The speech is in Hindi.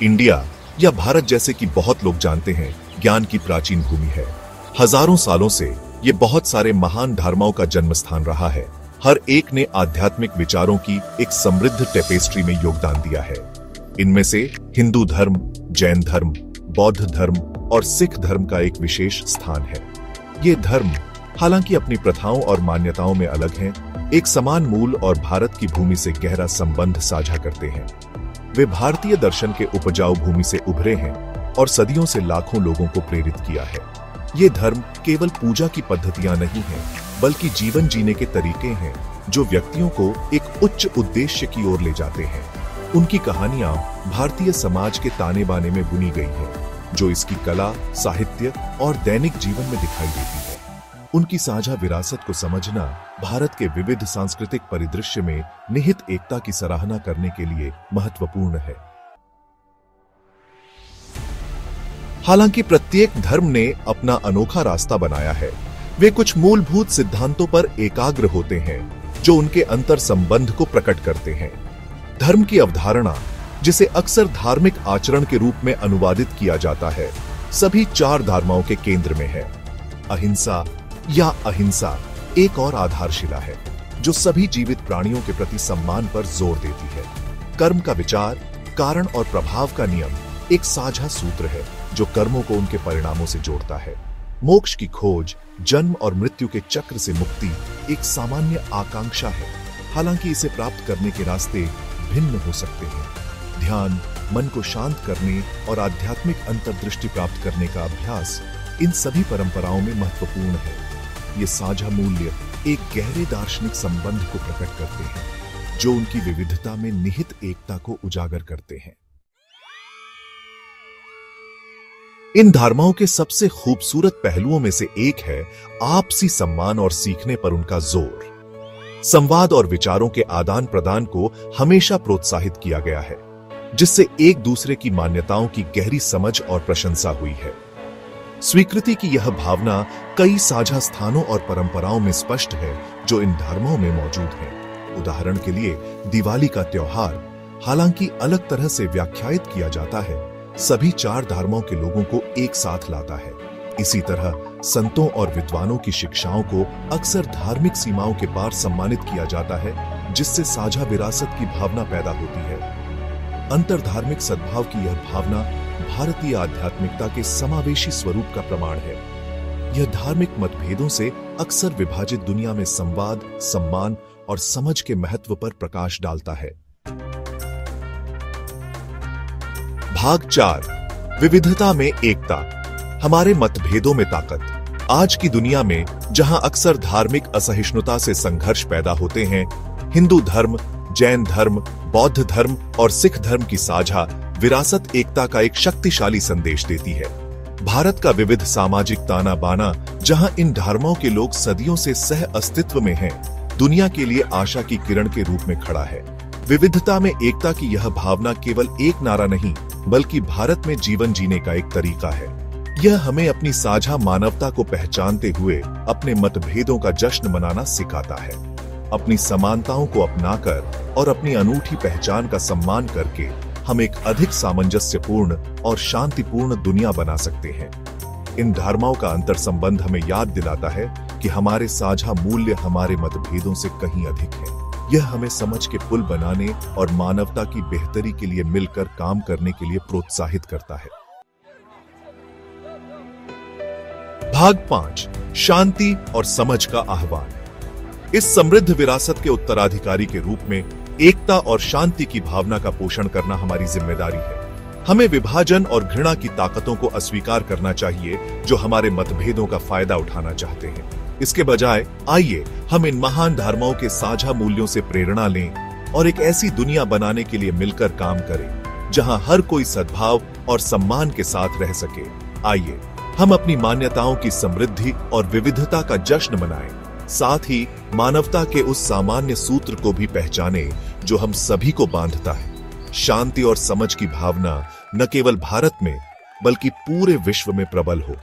इंडिया या भारत जैसे कि बहुत लोग जानते हैं, ज्ञान की प्राचीन भूमि है। हजारों सालों से ये बहुत सारे महान धर्मों का जन्म स्थान रहा है। हर एक ने आध्यात्मिक विचारों की एक समृद्ध टेपेस्ट्री में योगदान दिया है। इनमें से हिंदू धर्म, जैन धर्म, बौद्ध धर्म और सिख धर्म का एक विशेष स्थान है। ये धर्म हालांकि अपनी प्रथाओं और मान्यताओं में अलग हैं, एक समान मूल और भारत की भूमि से गहरा संबंध साझा करते हैं। वे भारतीय दर्शन के उपजाऊ भूमि से उभरे हैं और सदियों से लाखों लोगों को प्रेरित किया है। ये धर्म केवल पूजा की पद्धतियां नहीं हैं, बल्कि जीवन जीने के तरीके हैं जो व्यक्तियों को एक उच्च उद्देश्य की ओर ले जाते हैं। उनकी कहानियां भारतीय समाज के ताने बाने में बुनी गई हैं, जो इसकी कला, साहित्य और दैनिक जीवन में दिखाई देती है। उनकी साझा विरासत को समझना भारत के विविध सांस्कृतिक परिदृश्य में निहित एकता की सराहना करने के लिए महत्वपूर्ण है। हालांकि प्रत्येक धर्म ने अपना अनोखा रास्ता बनाया है। वे कुछ मूलभूत सिद्धांतों पर एकाग्र होते हैं जो उनके अंतर संबंध को प्रकट करते हैं। धर्म की अवधारणा, जिसे अक्सर धार्मिक आचरण के रूप में अनुवादित किया जाता है, सभी चार धर्मों के केंद्र में है। अहिंसा या अहिंसा एक और आधारशिला है जो सभी जीवित प्राणियों के प्रति सम्मान पर जोर देती है। कर्म का विचार, कारण और प्रभाव का नियम एक साझा सूत्र है जो कर्मों को उनके परिणामों से जोड़ता है। मोक्ष की खोज, जन्म और मृत्यु के चक्र से मुक्ति एक सामान्य आकांक्षा है, हालांकि इसे प्राप्त करने के रास्ते भिन्न हो सकते हैं। ध्यान, मन को शांत करने और आध्यात्मिक अंतर्दृष्टि प्राप्त करने का अभ्यास इन सभी परंपराओं में महत्वपूर्ण है। ये साझा मूल्य एक गहरे दार्शनिक संबंध को प्रकट करते हैं जो उनकी विविधता में निहित एकता को उजागर करते हैं। इन धर्मों के सबसे खूबसूरत पहलुओं में से एक है आपसी सम्मान और सीखने पर उनका जोर। संवाद और विचारों के आदान प्रदान को हमेशा प्रोत्साहित किया गया है, जिससे एक दूसरे की मान्यताओं की गहरी समझ और प्रशंसा हुई है। स्वीकृति की यह भावना कई साझा स्थानों और परंपराओं में स्पष्ट है जो इन धर्मों में मौजूद है। उदाहरण के लिए दिवाली का त्योहार, हालांकि अलग तरह से व्याख्यायित किया जाता है, सभी चार धर्मों के लोगों को एक साथ लाता है। इसी तरह संतों और विद्वानों की शिक्षाओं को अक्सर धार्मिक सीमाओं के पार सम्मानित किया जाता है, जिससे साझा विरासत की भावना पैदा होती है। अंतरधार्मिक सद्भाव की यह भावना भारतीय आध्यात्मिकता के समावेशी स्वरूप का प्रमाण है। यह धार्मिक मतभेदों से अक्सर विभाजित दुनिया में संवाद, सम्मान और समझ के महत्व पर प्रकाश डालता है। भाग 4, विविधता में एकता, हमारे मतभेदों में ताकत। आज की दुनिया में जहां अक्सर धार्मिक असहिष्णुता से संघर्ष पैदा होते हैं, हिंदू धर्म, जैन धर्म, बौद्ध धर्म और सिख धर्म की साझा विरासत एकता का एक शक्तिशाली संदेश देती है। भारत का विविध सामाजिक ताना बाना, जहां इन धर्मों के लोग सदियों से सह अस्तित्व में हैं, दुनिया के लिए आशा की किरण के रूप में खड़ा है। विविधता में एकता की यह भावना केवल एक नारा नहीं, बल्कि भारत में जीवन जीने का एक तरीका है। यह हमें अपनी साझा मानवता को पहचानते हुए अपने मतभेदों का जश्न मनाना सिखाता है। अपनी समानताओं को अपनाकर और अपनी अनूठी पहचान का सम्मान करके हम एक अधिक सामंजस्यपूर्ण और शांतिपूर्ण दुनिया बना सकते हैं। इन धर्मों का अंतर संबंध हमें याद दिलाता है कि हमारे साझा मूल्य हमारे मतभेदों से कहीं अधिक है। यह हमें समझ के पुल बनाने और मानवता की बेहतरी के लिए मिलकर काम करने के लिए प्रोत्साहित करता है। भाग 5, शांति और समझ का आह्वान। इस समृद्ध विरासत के उत्तराधिकारी के रूप में एकता और शांति की भावना का पोषण करना हमारी जिम्मेदारी है। हमें विभाजन और घृणा की ताकतों को अस्वीकार करना चाहिए जो हमारे मतभेदों का फायदा उठाना चाहते हैं। इसके बजाय आइए हम इन महान धर्मों के साझा मूल्यों से प्रेरणा लें और एक ऐसी दुनिया बनाने के लिए मिलकर काम करें जहां हर कोई सद्भाव और सम्मान के साथ रह सके। आइए हम अपनी मान्यताओं की समृद्धि और विविधता का जश्न मनाएं, साथ ही मानवता के उस सामान्य सूत्र को भी पहचाने जो हम सभी को बांधता है। शांति और समझ की भावना न केवल भारत में बल्कि पूरे विश्व में प्रबल हो।